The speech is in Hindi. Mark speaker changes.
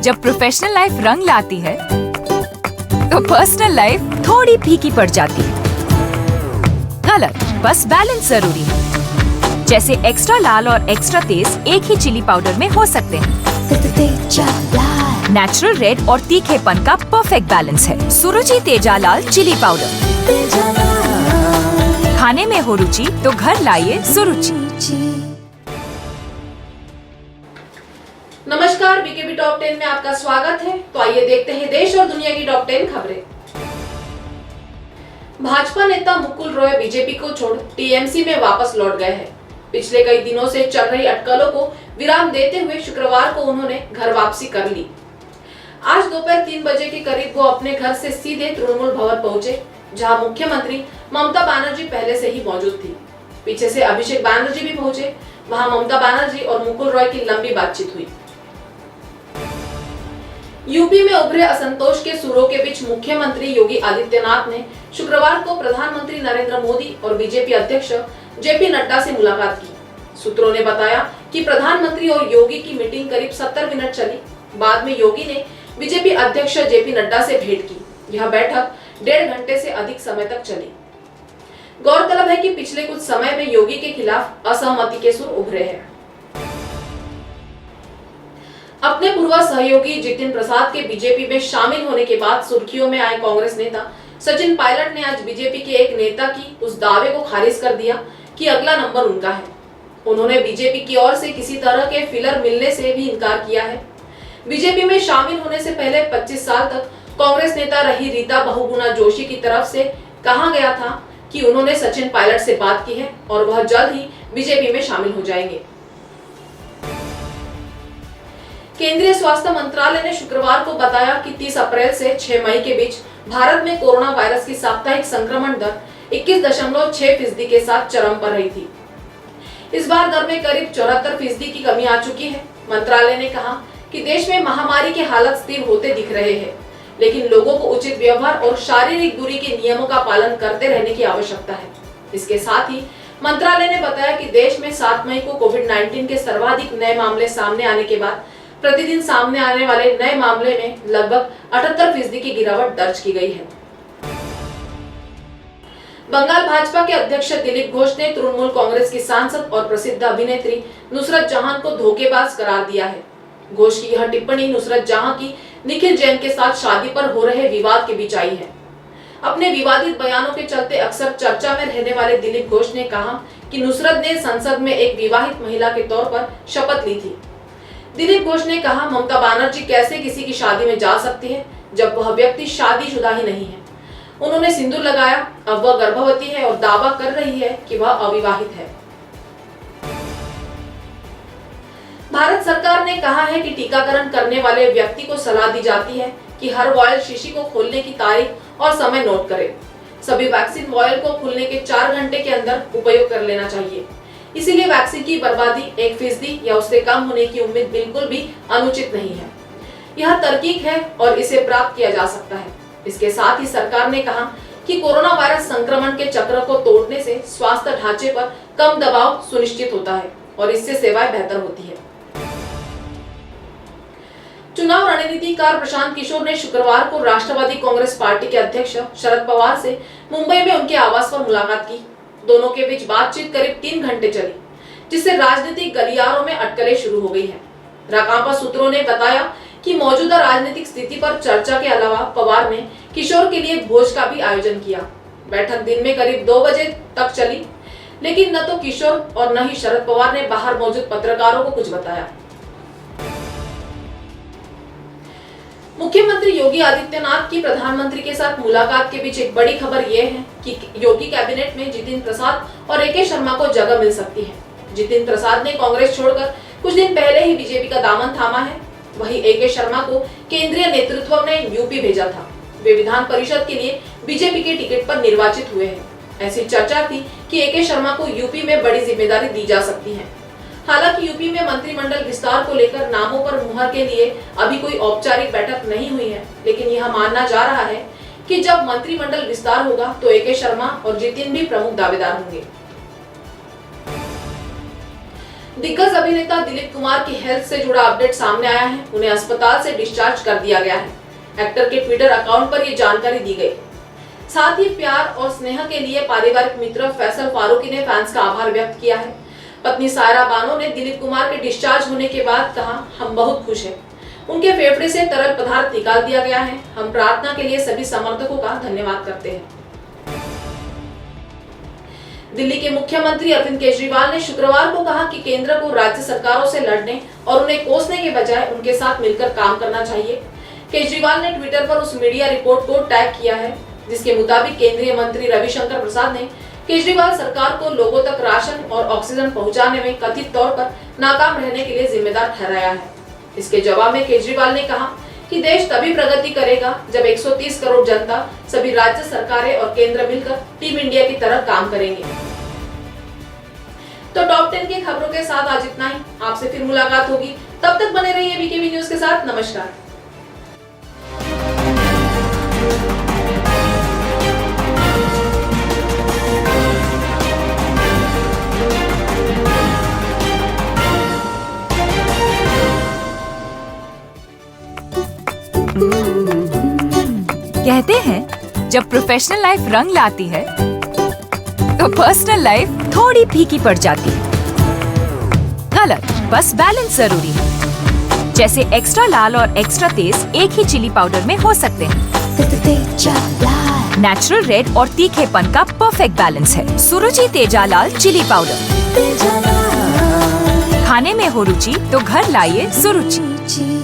Speaker 1: जब प्रोफेशनल लाइफ रंग लाती है तो पर्सनल लाइफ थोड़ी फीकी पड़ जाती है। गलत, बस बैलेंस जरूरी है। जैसे एक्स्ट्रा लाल और एक्स्ट्रा तेज एक ही चिली पाउडर में हो सकते हैं। नेचुरल रेड और तीखेपन का परफेक्ट बैलेंस है सुरुचि तेजा लाल चिली पाउडर। खाने में हो रुचि तो घर लाइए सुरुचि।
Speaker 2: नमस्कार, बीकेबी टॉप 10 में आपका स्वागत है। तो आइए देखते हैं देश और दुनिया की टॉप 10 खबरें। भाजपा नेता मुकुल रॉय बीजेपी को छोड़ टीएमसी में वापस लौट गए हैं। पिछले कई दिनों से चल रही अटकलों को विराम देते हुए शुक्रवार को उन्होंने घर वापसी कर ली। आज दोपहर 3 बजे के करीब वो अपने घर से सीधे तृणमूल भवन पहुंचे, जहां मुख्यमंत्री ममता बनर्जी पहले से ही मौजूद थी। पीछे से अभिषेक बनर्जी भी पहुंचे। वहां ममता बनर्जी और मुकुल रॉय की लंबी बातचीत हुई। यूपी में उभरे असंतोष के सुरों के बीच मुख्यमंत्री योगी आदित्यनाथ ने शुक्रवार को प्रधानमंत्री नरेंद्र मोदी और बीजेपी अध्यक्ष जेपी नड्डा से मुलाकात की। सूत्रों ने बताया कि प्रधानमंत्री और योगी की मीटिंग करीब 70 मिनट चली। बाद में योगी ने बीजेपी अध्यक्ष जेपी नड्डा से भेंट की। यह बैठक 1.5 घंटे से अधिक समय तक चली। गौरतलब है कि पिछले कुछ समय में योगी के खिलाफ असहमति के सुर उभरे हैं। अपने पूर्व सहयोगी जितिन प्रसाद के बीजेपी में शामिल होने के बाद सुर्खियों में आए कांग्रेस नेता सचिन पायलट ने आज बीजेपी के एक नेता की उस दावे को खारिज कर दिया कि अगला नंबर उनका है। उन्होंने बीजेपी की ओर से किसी तरह के फिलर मिलने से भी इनकार किया है। बीजेपी में शामिल होने से पहले 25 साल तक कांग्रेस नेता रही रीता बहुगुणा जोशी की तरफ से कहा गया था कि उन्होंने सचिन पायलट से बात की है और वह जल्द ही बीजेपी में शामिल हो जाएंगे। केंद्रीय स्वास्थ्य मंत्रालय ने शुक्रवार को बताया कि 30 अप्रैल से 6 मई के बीच भारत में कोरोना वायरस की साप्ताहिक संक्रमण दर 21.6% के साथ चरम पर रही थी। इस बार दर में करीब 74% की कमी आ चुकी है। मंत्रालय ने कहा कि देश में महामारी के हालत स्थिर होते दिख रहे हैं, लेकिन लोगों को उचित व्यवहार और शारीरिक दूरी के नियमों का पालन करते रहने की आवश्यकता है। इसके साथ ही मंत्रालय ने बताया कि देश में 7 मई को कोविड-19 के सर्वाधिक नए मामले सामने आने के बाद प्रतिदिन सामने आने वाले नए मामले में लगभग 78% की गिरावट दर्ज की गई है। बंगाल भाजपा के अध्यक्ष दिलीप घोष ने तृणमूल कांग्रेस की सांसद और प्रसिद्ध अभिनेत्री नुसरत जहां को धोखेबाज करार दिया है। घोष की यह टिप्पणी नुसरत जहां की निखिल जैन के साथ शादी पर हो रहे विवाद के बीच आई है। अपने विवादित बयानों के चलते अक्सर चर्चा में रहने वाले दिलीप घोष ने कहा कि नुसरत ने संसद में एक विवाहित महिला के तौर पर शपथ ली थी। दिलीप घोष ने कहा, ममता बनर्जी कैसे किसी की शादी में जा सकती है जब वह व्यक्ति शादीशुदा ही नहीं है। उन्होंने सिंदूर लगाया, अब वह गर्भवती है और दावा कर रही है कि वह अविवाहित है। भारत सरकार ने कहा है कि टीकाकरण करने वाले व्यक्ति को सलाह दी जाती है कि हर वॉयल शीशी को खोलने की तारीख और समय नोट करे। सभी वैक्सीन वॉयल को खुलने के 4 घंटे के अंदर उपयोग कर लेना चाहिए। इसीलिए वैक्सीन की बर्बादी 1% या उससे कम होने की उम्मीद बिल्कुल भी अनुचित नहीं है। यह तार्किक है और इसे प्राप्त किया जा सकता है। इसके साथ ही सरकार ने कहा कि कोरोना वायरस संक्रमण के चक्र को तोड़ने से स्वास्थ्य ढांचे पर कम दबाव सुनिश्चित होता है और इससे सेवाएं बेहतर होती है। चुनाव रणनीतिकार प्रशांत किशोर ने शुक्रवार को राष्ट्रवादी कांग्रेस पार्टी के अध्यक्ष शरद पवार से मुंबई में उनके आवास पर मुलाकात की। दोनों के बीच बातचीत करीब 3 घंटे चली, जिससे राजनीतिक गलियारों में अटकलें शुरू हो गई हैं। राकांपा सूत्रों ने बताया कि मौजूदा राजनीतिक स्थिति पर चर्चा के अलावा पवार ने किशोर के लिए भोज का भी आयोजन किया। बैठक दिन में करीब 2 बजे तक चली, लेकिन न तो किशोर और न ही शरद पवार ने बाहर मौजूद पत्रकारों को कुछ बताया। मुख्यमंत्री योगी आदित्यनाथ की प्रधानमंत्री के साथ मुलाकात के बीच एक बड़ी खबर यह है कि योगी कैबिनेट में जितिन प्रसाद और एके शर्मा को जगह मिल सकती है। जितिन प्रसाद ने कांग्रेस छोड़कर कुछ दिन पहले ही बीजेपी का दामन थामा है। वहीं एके शर्मा को केंद्रीय नेतृत्व ने यूपी भेजा था। वे विधान परिषद के लिए बीजेपी के टिकट पर निर्वाचित हुए हैं। ऐसी चर्चा थी कि एके शर्मा को यूपी में बड़ी जिम्मेदारी दी जा सकती है। हालांकि यूपी में मंत्रिमंडल विस्तार को लेकर नामों पर मुहर के लिए अभी कोई औपचारिक बैठक नहीं हुई है, लेकिन यह माना जा रहा है कि जब मंत्रिमंडल विस्तार होगा तो एके शर्मा और जितिन भी प्रमुख दावेदार होंगे। दिग्गज अभिनेता दिलीप कुमार की हेल्थ से जुड़ा अपडेट सामने आया है। उन्हें अस्पताल से डिस्चार्ज कर दिया गया है। एक्टर के ट्विटर अकाउंट पर ये जानकारी दी गई। साथ ही प्यार और स्नेह के लिए पारिवारिक मित्र फैसल फारूकी ने फैंस का आभार व्यक्त किया है। पत्नी सायरा बानो ने दिलीप कुमार के डिस्चार्ज होने के बाद कहा, हम बहुत खुश हैं। उनके फेफड़े से तरल पदार्थ निकाल दिया गया है। हम प्रार्थना के लिए सभी समर्थकों का धन्यवाद करते हैं। दिल्ली के मुख्यमंत्री अरविंद केजरीवाल ने शुक्रवार को कहा कि केंद्र को राज्य सरकारों से लड़ने और उन्हें कोसने के बजाय उनके साथ मिलकर काम करना चाहिए। केजरीवाल ने ट्विटर पर उस मीडिया रिपोर्ट को टैग किया है जिसके मुताबिक केंद्रीय मंत्री रविशंकर प्रसाद ने केजरीवाल सरकार को लोगों तक राशन और ऑक्सीजन पहुंचाने में कथित तौर पर नाकाम रहने के लिए जिम्मेदार ठहराया है। इसके जवाब में केजरीवाल ने कहा कि देश तभी प्रगति करेगा जब 130 करोड़ जनता, सभी राज्य सरकारें और केंद्र मिलकर टीम इंडिया की तरह काम करेंगे। तो टॉप 10 की खबरों के साथ आज इतना ही। आपसे फिर मुलाकात होगी, तब तक बने रहिए बीकेबी न्यूज के साथ। नमस्कार।
Speaker 1: कहते हैं जब प्रोफेशनल लाइफ रंग लाती है तो पर्सनल लाइफ थोड़ी फीकी पड़ जाती है। गलत, बस बैलेंस जरूरी है। जैसे एक्स्ट्रा लाल और एक्स्ट्रा तेज एक ही चिली पाउडर में हो सकते हैं। नेचुरल रेड और तीखेपन का परफेक्ट बैलेंस है सुरुचि तेजा लाल चिली पाउडर। खाने में हो रुचि तो घर लाइए सुरुचि।